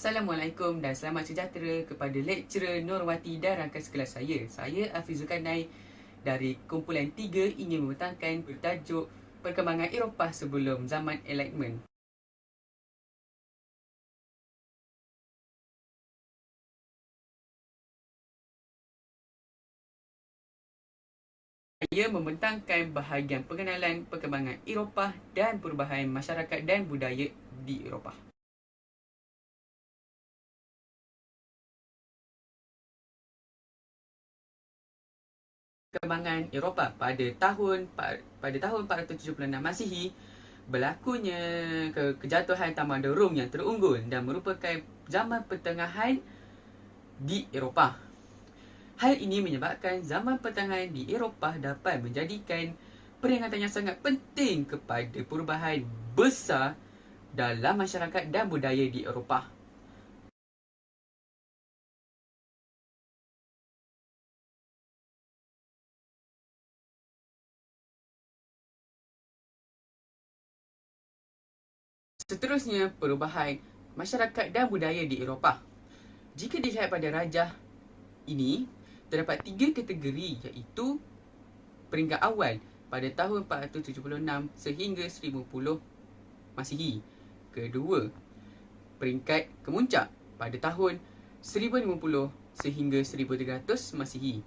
Assalamualaikum dan selamat sejahtera kepada lecturer Nurwati dan rakan sekelas saya. Saya Afizul Kanai dari kumpulan 3 ingin membentangkan bertajuk Perkembangan Eropah sebelum zaman Enlightenment. Saya membentangkan bahagian pengenalan perkembangan Eropah dan perubahan masyarakat dan budaya di Eropah. Perkembangan Eropah pada tahun 476 Masihi, berlakunya kejatuhan Tamadun Rom yang terunggul dan merupakan zaman pertengahan di Eropah. Hal ini menyebabkan zaman pertengahan di Eropah dapat menjadikan peringatan yang sangat penting kepada perubahan besar dalam masyarakat dan budaya di Eropah. Seterusnya, perubahan masyarakat dan budaya di Eropah. Jika dilihat pada rajah ini, terdapat 3 kategori, iaitu peringkat awal pada tahun 476 sehingga 1010 Masihi. Kedua, peringkat kemuncak pada tahun 1050 sehingga 1300 Masihi.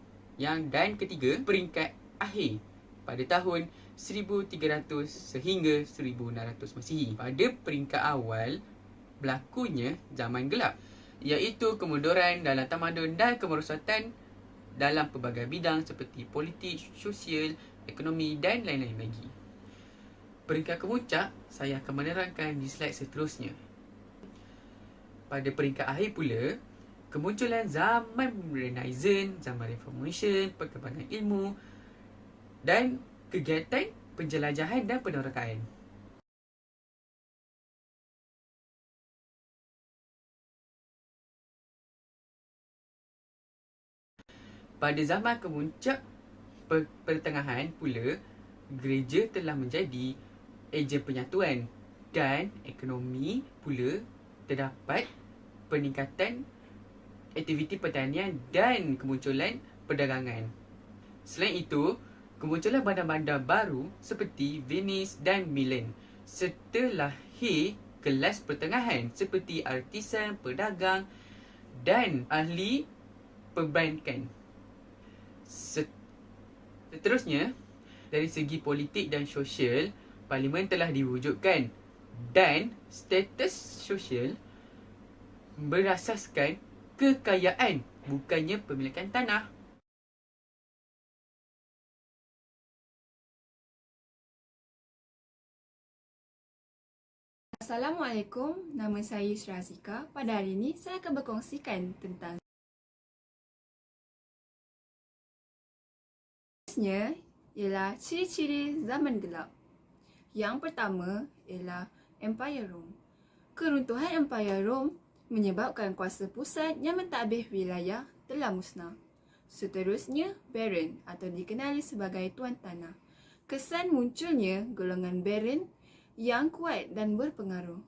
Dan ketiga, peringkat akhir pada tahun 1300 sehingga 1600 Masihi. Pada peringkat awal, berlakunya zaman gelap, iaitu kemunduran dalam tamadun dan kemerosotan dalam pelbagai bidang seperti politik, sosial, ekonomi dan lain-lain lagi. Peringkat kemuncak saya akan menerangkan di slide seterusnya. Pada peringkat akhir pula, kemunculan zaman Renaissance, zaman Reformation, perkembangan ilmu dan kegiatan penjelajahan dan penerokaan. Pada zaman kemuncak pertengahan pula, gereja telah menjadi ejen penyatuan dan ekonomi pula terdapat peningkatan aktiviti pertanian dan kemunculan perdagangan. Selain itu, kemunculan bandar-bandar baru seperti Venice dan Milan serta lahir kelas pertengahan seperti artisan, pedagang dan ahli perbankan. Seterusnya, dari segi politik dan sosial, parlimen telah diwujudkan dan status sosial berasaskan kekayaan, bukannya pemilikan tanah. Assalamualaikum, nama saya Yusra Zika. Pada hari ini, saya akan berkongsikan tentang ialah ciri-ciri zaman gelap. Yang pertama ialah Empire Rome. Keruntuhan Empire Rome menyebabkan kuasa pusat yang mentadbir wilayah telah musnah. Seterusnya, Baron atau dikenali sebagai tuan tanah. Kesan munculnya golongan Baron yang kuat dan berpengaruh.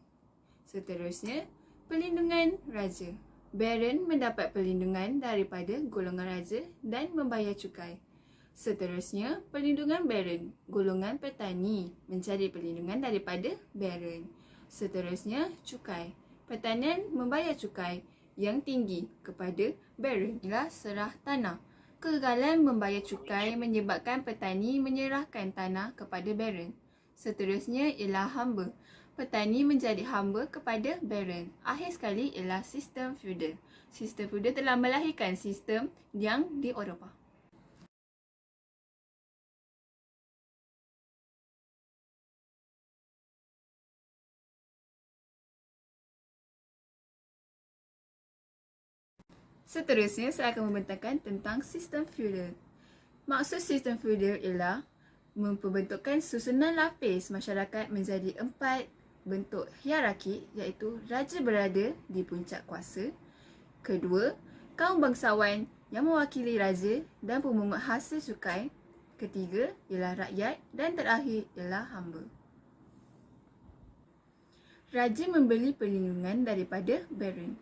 Seterusnya, perlindungan raja. Baron mendapat perlindungan daripada golongan raja dan membayar cukai. Seterusnya, perlindungan Baron. Golongan petani mencari perlindungan daripada Baron. Seterusnya, cukai. Petanian membayar cukai yang tinggi kepada Baron. Inilah serah tanah. Kegagalan membayar cukai menyebabkan petani menyerahkan tanah kepada Baron. Seterusnya ialah hamba. Petani menjadi hamba kepada Baron. Akhir sekali ialah sistem feudal. Sistem feudal telah melahirkan sistem yang di Eropah. Seterusnya, saya akan membentangkan tentang sistem feudal. Maksud sistem feudal ialah memperbentukkan susunan lapis masyarakat menjadi 4 bentuk hierarki, iaitu raja berada di puncak kuasa. Kedua, kaum bangsawan yang mewakili raja dan pemungut hasil cukai. Ketiga ialah rakyat dan terakhir ialah hamba. Raja membeli perlindungan daripada Baron.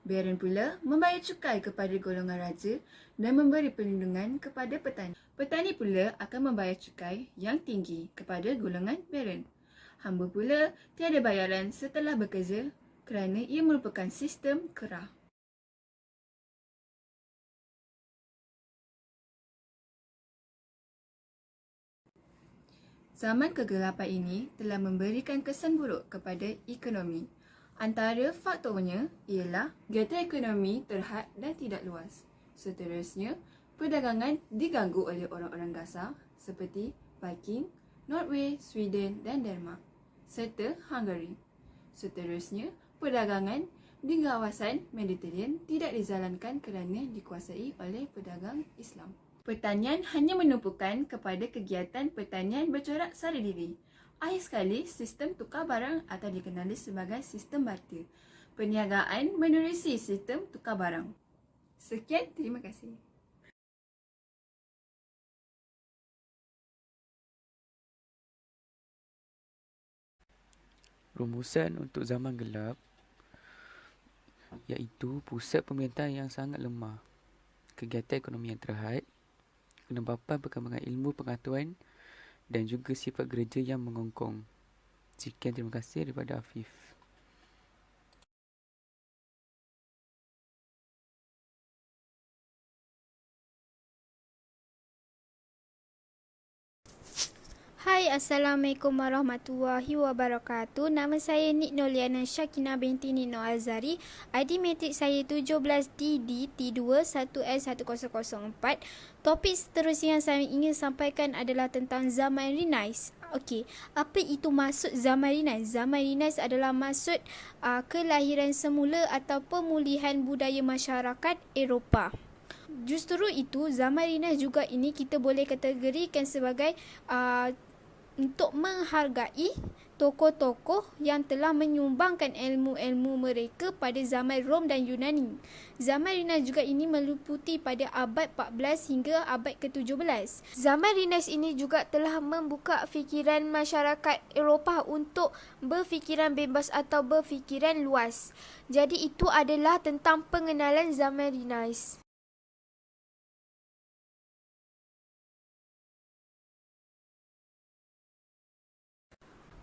Baron pula membayar cukai kepada golongan raja dan memberi perlindungan kepada petani. Petani pula akan membayar cukai yang tinggi kepada golongan Baron. Hamba pula tiada bayaran setelah bekerja kerana ia merupakan sistem kerah. Zaman kegelapan ini telah memberikan kesan buruk kepada ekonomi. Antara faktornya ialah kegiatan ekonomi terhad dan tidak luas. Seterusnya, perdagangan diganggu oleh orang-orang Gaza seperti Viking, Norway, Sweden dan Denmark serta Hungary. Seterusnya, perdagangan di kawasan Mediterranean tidak dijalankan kerana dikuasai oleh pedagang Islam. Pertanian hanya menumpukan kepada kegiatan pertanian bercorak sara diri. Akhir sekali, sistem tukar barang atau dikenali sebagai sistem barter. Perniagaan menerusi sistem tukar barang. Sekian, terima kasih. Rumusan untuk zaman gelap iaitu pusat pemerintahan yang sangat lemah, kegiatan ekonomi yang terhad, kelembapan perkembangan ilmu pengetahuan dan juga sifat gereja yang mengongkong. Sekian, terima kasih daripada Afif. Hai, Assalamualaikum warahmatullahi wabarakatuh. Nama saya Nik Noliana Syakina binti Nino Azari. ID matrik saya 17DD T21S1004. Topik seterusnya yang saya ingin sampaikan adalah tentang zaman Renaissance. Okey, apa itu maksud zaman Renaissance? Zaman Renaissance adalah maksud kelahiran semula atau pemulihan budaya masyarakat Eropah. Justru itu, zaman Renaissance juga ini kita boleh kategorikan sebagai untuk menghargai tokoh-tokoh yang telah menyumbangkan ilmu-ilmu mereka pada zaman Rom dan Yunani. Zaman Renaissance juga ini meliputi pada abad 14 hingga abad ke-17. Zaman Renaissance ini juga telah membuka fikiran masyarakat Eropah untuk berfikiran bebas atau berfikiran luas. Jadi itu adalah tentang pengenalan zaman Renaissance.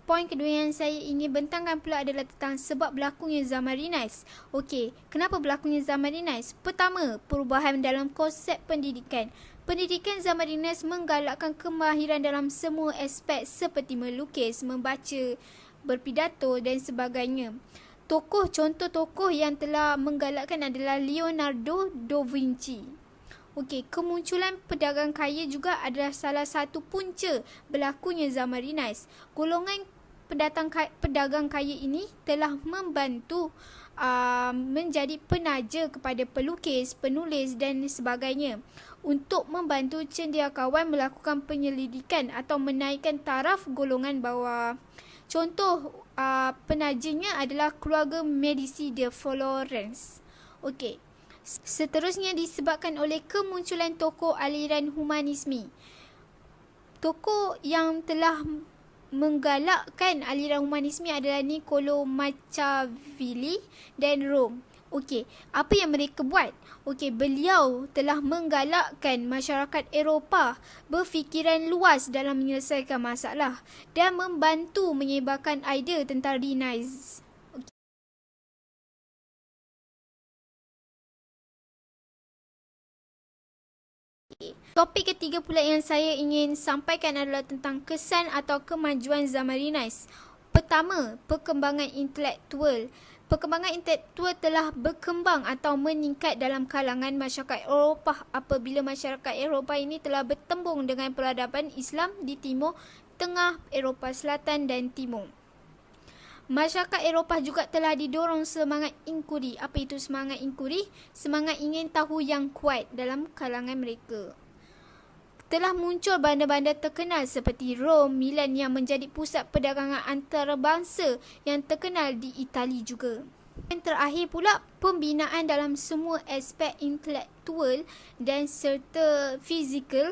Poin kedua yang saya ingin bentangkan pula adalah tentang sebab berlakunya zaman Renaissance. Okey, kenapa berlakunya zaman Renaissance? Pertama, perubahan dalam konsep pendidikan. Pendidikan zaman Renaissance menggalakkan kemahiran dalam semua aspek seperti melukis, membaca, berpidato dan sebagainya. Contoh tokoh yang telah menggalakkan adalah Leonardo da Vinci. Okey, kemunculan pedagang kaya juga adalah salah satu punca berlakunya zaman Renaissance. Golongan pedagang kaya ini telah membantu menjadi penaja kepada pelukis, penulis dan sebagainya untuk membantu cendekiawan melakukan penyelidikan atau menaikkan taraf golongan bawah. Contoh penajanya adalah keluarga Medici de Florence. Okey. Seterusnya disebabkan oleh kemunculan tokoh aliran humanisme. Tokoh yang telah menggalakkan aliran humanisme adalah Niccolo Machiavelli dan Rome. Okey, apa yang mereka buat? Okey, beliau telah menggalakkan masyarakat Eropah berfikiran luas dalam menyelesaikan masalah dan membantu menyebarkan idea tentang Renaissance. Topik ketiga pula yang saya ingin sampaikan adalah tentang kesan atau kemajuan zaman Renaissance. Pertama, perkembangan intelektual. Perkembangan intelektual telah berkembang atau meningkat dalam kalangan masyarakat Eropah apabila masyarakat Eropah ini telah bertembung dengan peradaban Islam di Timur Tengah, Eropah Selatan dan Timur. Masyarakat Eropah juga telah didorong semangat inkuri. Apa itu semangat inkuri? Semangat ingin tahu yang kuat dalam kalangan mereka. Telah muncul bandar-bandar terkenal seperti Rom, Milan yang menjadi pusat perdagangan antarabangsa yang terkenal di Itali juga. Yang terakhir pula, pembinaan dalam semua aspek intelektual dan serta fizikal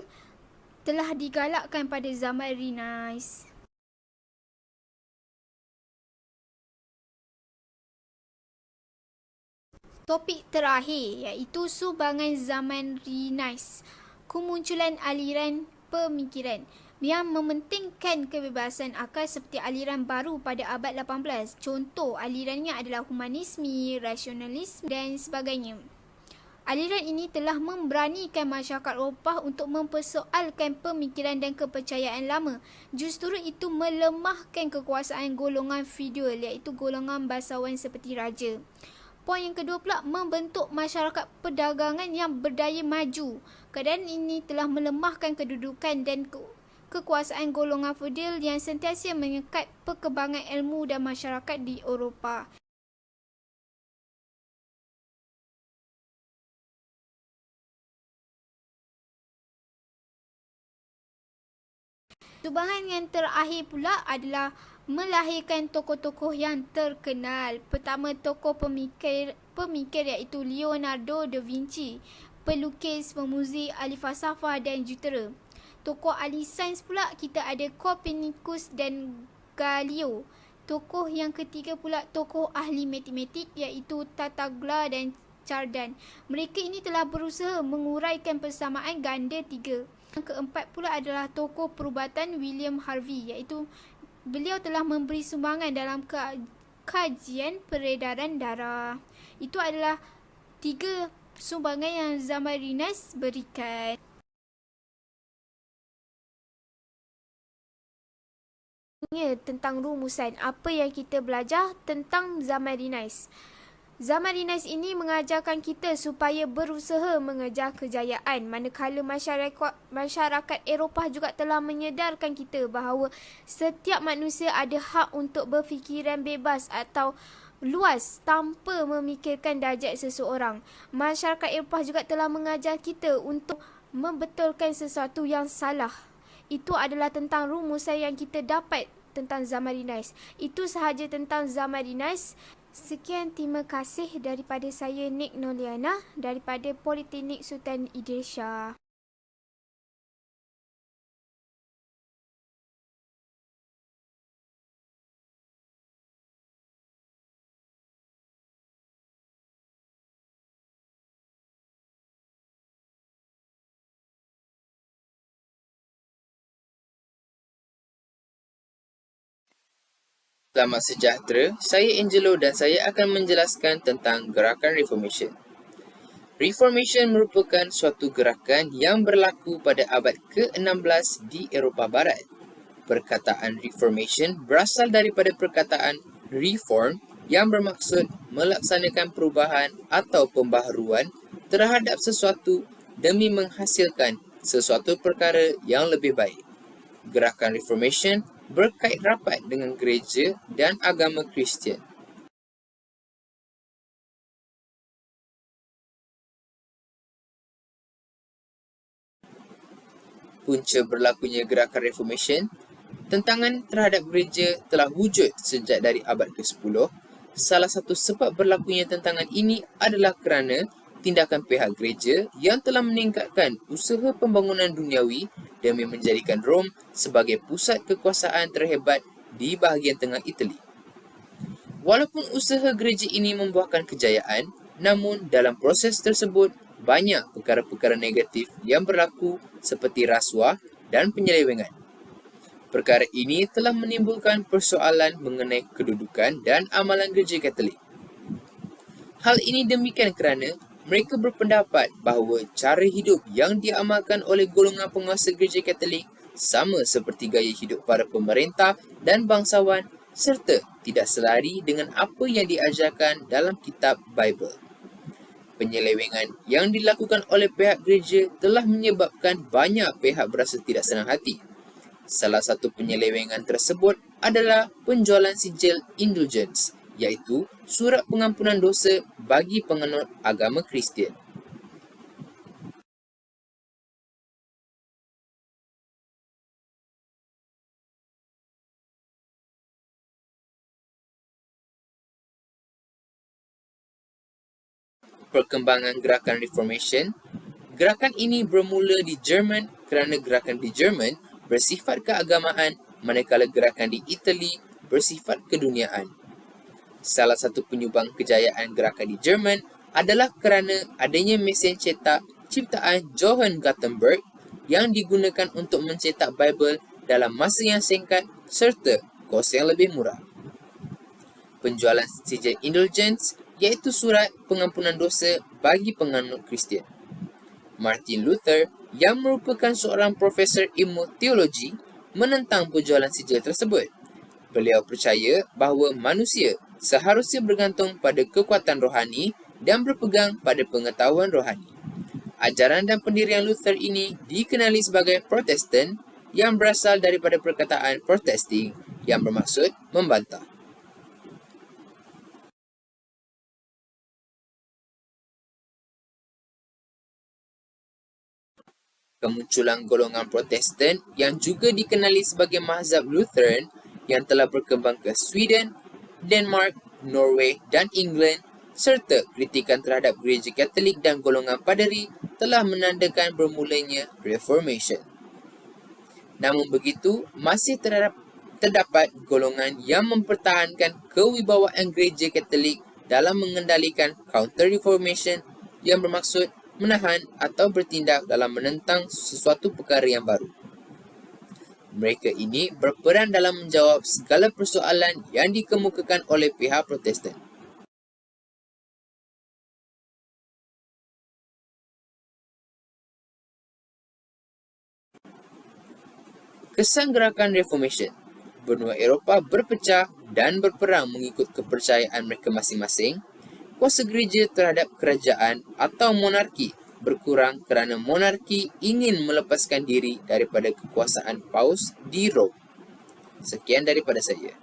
telah digalakkan pada zaman Renaissance. Topik terakhir iaitu sumbangan zaman Renaissance. Kemunculan aliran pemikiran yang mementingkan kebebasan akal seperti aliran baru pada abad 18. Contoh alirannya adalah humanisme, rasionalisme dan sebagainya. Aliran ini telah memberanikan masyarakat Eropah untuk mempersoalkan pemikiran dan kepercayaan lama. Justru itu melemahkan kekuasaan golongan feudal iaitu golongan bangsawan seperti raja. Poin yang kedua pula, membentuk masyarakat perdagangan yang berdaya maju. Keadaan ini telah melemahkan kedudukan dan kekuasaan golongan feudal yang sentiasa menyekat perkembangan ilmu dan masyarakat di Eropah. Sumbangan yang terakhir pula adalah melahirkan tokoh-tokoh yang terkenal. Pertama, tokoh pemikir iaitu Leonardo da Vinci, pelukis, pemuzik, ahli falsafah dan jutera. Tokoh ahli sains pula kita ada Copernicus dan Galileo. Tokoh yang ketiga pula tokoh ahli matematik iaitu Tartaglia dan Cardan. Mereka ini telah berusaha menguraikan persamaan ganda tiga. Yang keempat pula adalah tokoh perubatan William Harvey iaitu beliau telah memberi sumbangan dalam kajian peredaran darah. Itu adalah 3 sumbangan yang zaman Renaissance berikan. Tentang rumusan apa yang kita belajar tentang zaman Renaissance. Zaman Renaissance ini mengajarkan kita supaya berusaha mengejar kejayaan, manakala masyarakat Eropah juga telah menyedarkan kita bahawa setiap manusia ada hak untuk berfikiran bebas atau luas tanpa memikirkan darjat seseorang. Masyarakat Eropah juga telah mengajar kita untuk membetulkan sesuatu yang salah. Itu adalah tentang rumusan yang kita dapat tentang zaman Renaissance. Itu sahaja tentang zaman Renaissance. Sekian, terima kasih daripada saya Nik Noliana daripada Politeknik Sultan Idris Shah. Selamat sejahtera, saya Angelo dan saya akan menjelaskan tentang gerakan Reformation. Reformation merupakan suatu gerakan yang berlaku pada abad ke-16 di Eropah Barat. Perkataan Reformation berasal daripada perkataan reform yang bermaksud melaksanakan perubahan atau pembaharuan terhadap sesuatu demi menghasilkan sesuatu perkara yang lebih baik. Gerakan Reformation berkait rapat dengan gereja dan agama Kristian. Punca berlakunya gerakan Reformation, tentangan terhadap gereja telah wujud sejak dari abad ke-10. Salah satu sebab berlakunya tentangan ini adalah kerana tindakan pihak gereja yang telah meningkatkan usaha pembangunan duniawi demi menjadikan Rom sebagai pusat kekuasaan terhebat di bahagian tengah Itali. Walaupun usaha gereja ini membuahkan kejayaan, namun dalam proses tersebut banyak perkara-perkara negatif yang berlaku seperti rasuah dan penyelewengan. Perkara ini telah menimbulkan persoalan mengenai kedudukan dan amalan gereja Katolik. Hal ini demikian kerana mereka berpendapat bahawa cara hidup yang diamalkan oleh golongan penguasa gereja Katolik sama seperti gaya hidup para pemerintah dan bangsawan serta tidak selari dengan apa yang diajarkan dalam kitab Bible. Penyelewengan yang dilakukan oleh pihak gereja telah menyebabkan banyak pihak berasa tidak senang hati. Salah satu penyelewengan tersebut adalah penjualan sijil indulgence, iaitu surat pengampunan dosa bagi penganut agama Kristian. Perkembangan gerakan Reformation. Gerakan ini bermula di Jerman kerana gerakan di Jerman bersifat keagamaan manakala gerakan di Itali bersifat keduniaan. Salah satu penyumbang kejayaan gerakan di Jerman adalah kerana adanya mesin cetak ciptaan Johann Gutenberg yang digunakan untuk mencetak Bible dalam masa yang singkat serta kos yang lebih murah. Penjualan sijil indulgence iaitu surat pengampunan dosa bagi penganut Kristian. Martin Luther yang merupakan seorang profesor ilmu teologi menentang penjualan sijil tersebut. Beliau percaya bahawa manusia seharusnya bergantung pada kekuatan rohani dan berpegang pada pengetahuan rohani. Ajaran dan pendirian Luther ini dikenali sebagai Protestan yang berasal daripada perkataan protesting yang bermaksud membantah. Kemunculan golongan Protestan yang juga dikenali sebagai mazhab Lutheran yang telah berkembang ke Sweden, Denmark, Norway dan England serta kritikan terhadap gereja Katolik dan golongan paderi telah menandakan bermulanya Reformation. Namun begitu, masih terdapat golongan yang mempertahankan kewibawaan gereja Katolik dalam mengendalikan Counter-Reformation yang bermaksud menahan atau bertindak dalam menentang sesuatu perkara yang baru. Mereka ini berperan dalam menjawab segala persoalan yang dikemukakan oleh pihak Protestan. Kesan gerakan Reformation. Benua Eropah berpecah dan berperang mengikut kepercayaan mereka masing-masing. Kuasa gereja terhadap kerajaan atau monarki berkurang kerana monarki ingin melepaskan diri daripada kekuasaan Paus di Rom. Sekian daripada saya.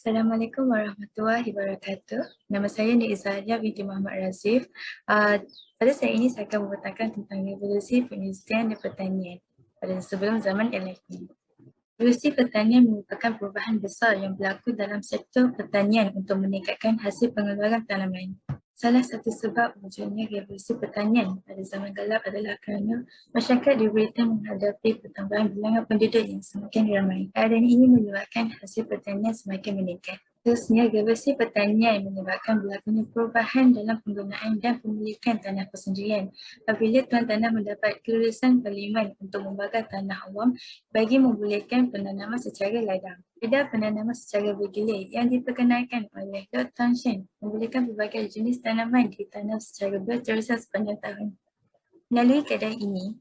Assalamualaikum warahmatullahi wabarakatuh. Nama saya Nik Izzahia binti Muhammad Razif. Pada saat ini saya akan membentangkan tentang revolusi perindustrian dan pertanian pada sebelum zaman elektrik. Revolusi pertanian merupakan perubahan besar yang berlaku dalam sektor pertanian untuk meningkatkan hasil pengeluaran tanaman. Salah satu sebab munculnya revolusi pertanian pada zaman gelap adalah kerana masyarakat di Britain menghadapi pertambahan bilangan penduduk yang semakin ramai. Keadaan ini menyebabkan hasil pertanian semakin meningkat. Terusnya, revolusi pertanian menyebabkan berlakunya perubahan dalam penggunaan dan pemilikan tanah persendirian. Apabila tuan tanah mendapat kelulusan parlimen untuk membakar tanah awam bagi membolehkan penanaman secara ladang. Edar penanaman secara bergilir yang diperkenalkan oleh Lord Townshend membolehkan pelbagai jenis tanaman ditanam secara berterusan sepanjang tahun. Melalui keadaan ini,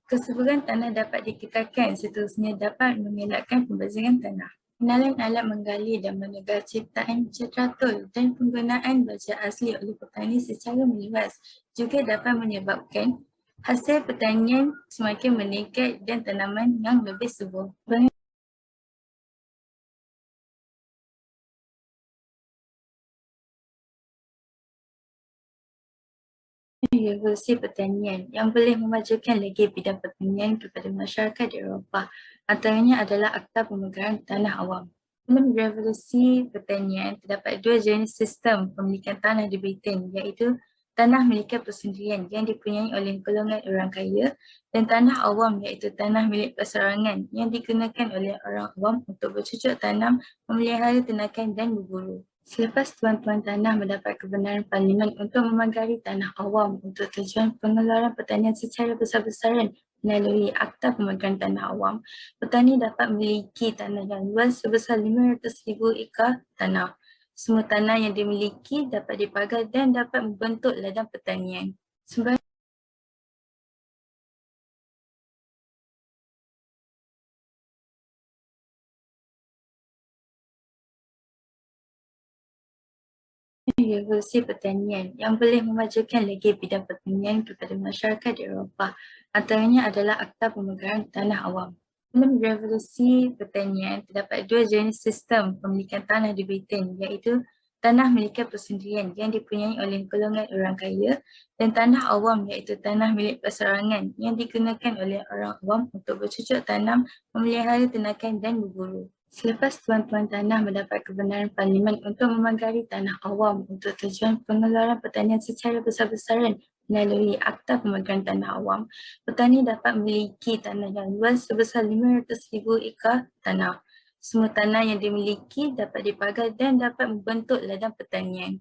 kesuburan tanah dapat dikekalkan, seterusnya dapat mengelakkan pembaziran tanah. Pengenalan alat menggali dan menegar ciptaan cetratul dan penggunaan baja asli oleh petani secara meluas juga dapat menyebabkan hasil pertanian semakin meningkat dan tanaman yang lebih subur. Revolusi pertanian yang boleh memajukan lagi bidang pertanian kepada masyarakat di Eropah. Antaranya adalah Akta Pemegaran Tanah Awam. Dalam revolusi pertanian, terdapat dua jenis sistem pemilikan tanah di Britain, iaitu tanah milik persendirian yang dipunyai oleh golongan orang kaya dan tanah awam iaitu tanah milik perseorangan yang digunakan oleh orang awam untuk bercucuk tanam, memelihara ternakan dan berburu. Selepas tuan-tuan tanah mendapat kebenaran parlimen untuk memagari tanah awam untuk tujuan pengeluaran pertanian secara besar-besaran melalui Akta Pemegaran Tanah Awam, petani dapat memiliki tanah yang luas sebesar 500,000 ekar tanah. Semua tanah yang dimiliki dapat dipagar dan dapat membentuk ladang pertanian. Revolusi pertanian yang boleh memajukan lagi bidang pertanian kepada masyarakat di Eropah. Antaranya adalah Akta Pemegaran Tanah Awam. Dalam revolusi pertanian, terdapat dua jenis sistem pemilikan tanah di Britain, iaitu tanah milik persendirian yang dipunyai oleh golongan orang kaya dan tanah awam iaitu tanah milik perseorangan yang digunakan oleh orang awam untuk bercucuk tanam, memelihara ternakan dan berburu. Selepas tuan-tuan tanah mendapat kebenaran parlimen untuk memagari tanah awam untuk tujuan pengeluaran pertanian secara besar-besaran melalui Akta Pemagaran Tanah Awam, petani dapat memiliki tanah yang luas sebesar 500,000 ekar tanah. Semua tanah yang dimiliki dapat dipagar dan dapat membentuk ladang pertanian.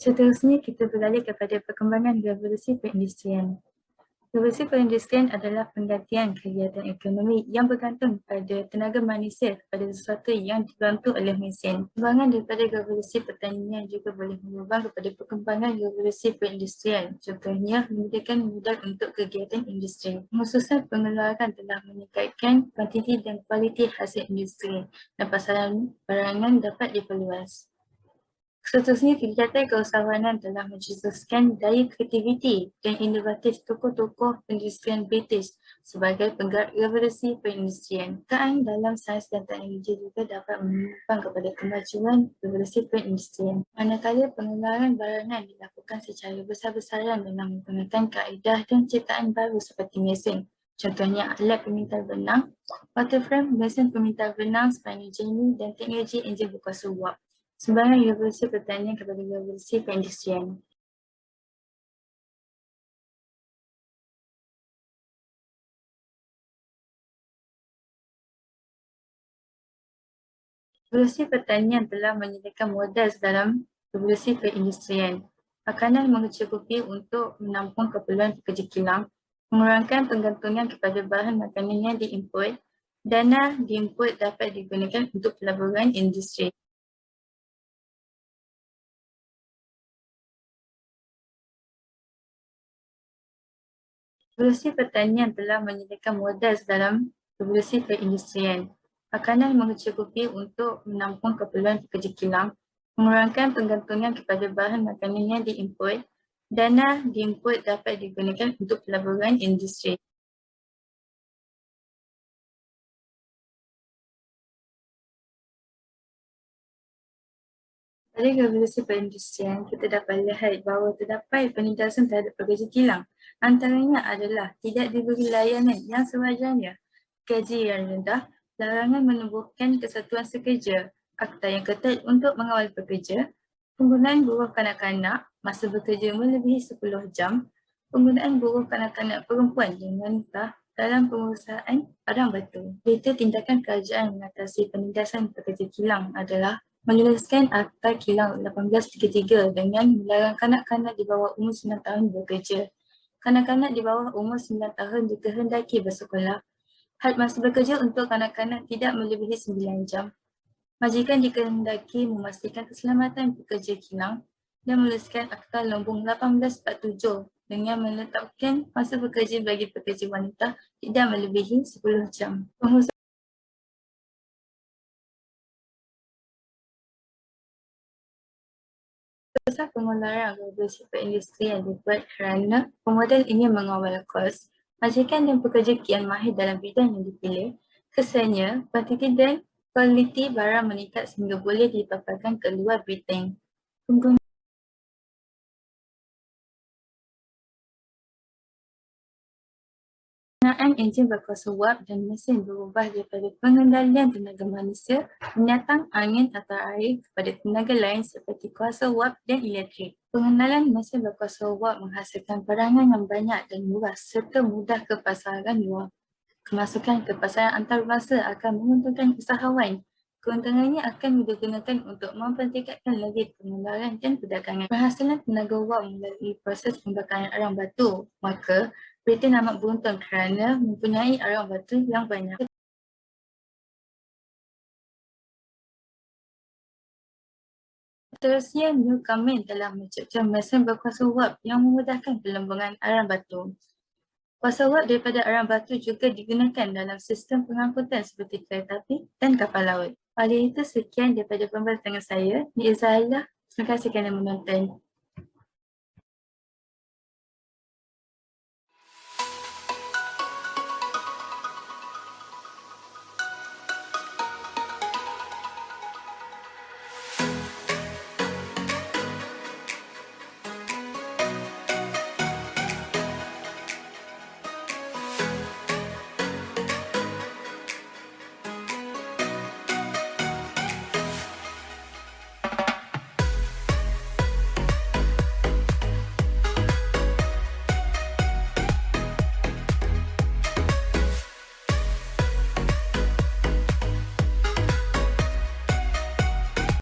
Seterusnya, kita beralih kepada perkembangan revolusi perindustrian. Revolusi perindustrian adalah penggantian kegiatan ekonomi yang bergantung pada tenaga manusia kepada sesuatu yang dibantu oleh mesin. Kembangan daripada revolusi pertanian juga boleh menyumbang kepada perkembangan revolusi perindustrian. Contohnya, menyediakan modal untuk kegiatan industri. Khususan pengeluaran telah meningkatkan kuantiti dan kualiti hasil industri dan pasaran barangan dapat diperluas. Seterusnya, kegiatan keusahawanan telah mencetuskan daya kreativiti dan inovatif tokoh-tokoh perindustrian British sebagai penggerak revolusi perindustrian. Keadaan dalam sains dan teknologi juga dapat menyumbang kepada kemajuan revolusi perindustrian. Manakala pengeluaran barangan dilakukan secara besar-besaran dengan menggunakan kaedah dan ciptaan baru seperti mesin. Contohnya alat pemintal benang, waterframe, mesin pemintal benang, spinal jenny dan teknologi enjin berkuasa uap. Sumbangan revolusi pertanian kepada revolusi perindustrian. Revolusi pertanian telah menyediakan modal dalam revolusi perindustrian. Makanan mencukupi untuk menampung keperluan pekerja kilang, mengurangkan penggantungan kepada bahan makanan yang diimport. Dana diimport dapat digunakan untuk pelaburan industri. Revolusi pertanian telah menyediakan modal dalam revolusi perindustrian. Makanan mencukupi untuk menampung keperluan pekerja kilang, mengurangkan penggantungan kepada bahan makanan yang diimport. Dana diimport dapat digunakan untuk pelaburan industri. Pada revolusi perindustrian, kita dapat lihat bahawa terdapat penindasan terhadap pekerja kilang. Antaranya adalah tidak diberi layanan yang sewajarnya, gaji yang rendah, larangan menubuhkan kesatuan sekerja, akta yang ketat untuk mengawal pekerja, penggunaan buruh kanak-kanak, masa bekerja melebihi 10 jam, penggunaan buruh kanak-kanak perempuan dan wanita dalam pengurusan padang batu. Berita tindakan kerajaan mengatasi penindasan pekerja kilang adalah meluluskan Akta Kilang 1833 dengan melarang kanak-kanak di bawah umur 9 tahun bekerja. Kanak-kanak di bawah umur 9 tahun dikehendaki bersekolah. Had masa bekerja untuk kanak-kanak tidak melebihi 9 jam. Majikan dikehendaki memastikan keselamatan pekerja kilang dan meluluskan Akta Lombong 1847 dengan menetapkan masa bekerja bagi pekerja wanita tidak melebihi 10 jam. Besar pengeluaran revolusi perindustrian dibuat kerana pemodal ingin mengawal kos, majikan dan pekerja yang mahir dalam bidang yang dipilih. Kesannya, kuantiti dan kualiti barang meningkat sehingga boleh dipaparkan ke luar Britain. Penggunaan enjin berkuasa uap dan mesin berubah daripada pengendalian tenaga manusia, binatang, angin atau air kepada tenaga lain seperti kuasa uap dan elektrik. Pengenalan mesin berkuasa uap menghasilkan barangan yang banyak dan murah serta mudah ke pasaran luar. Kemasukan ke pasaran antarabangsa akan menguntungkan usahawan. Keuntungannya akan digunakan untuk mempertingkatkan lagi pengeluaran dan perdagangan. Penghasilan tenaga uap melalui proses pembakaran arang batu. Maka, Britain amat beruntung kerana mempunyai arang batu yang banyak. Seterusnya, Newcomen telah menciptakan mesin berkuasa uap yang memudahkan pelembungan arang batu. Kuasa uap daripada arang batu juga digunakan dalam sistem pengangkutan seperti kereta api dan kapal laut. Oleh itu, sekian daripada pembelajaran saya. Ni Izzah Allah. Terima kasih kerana menonton.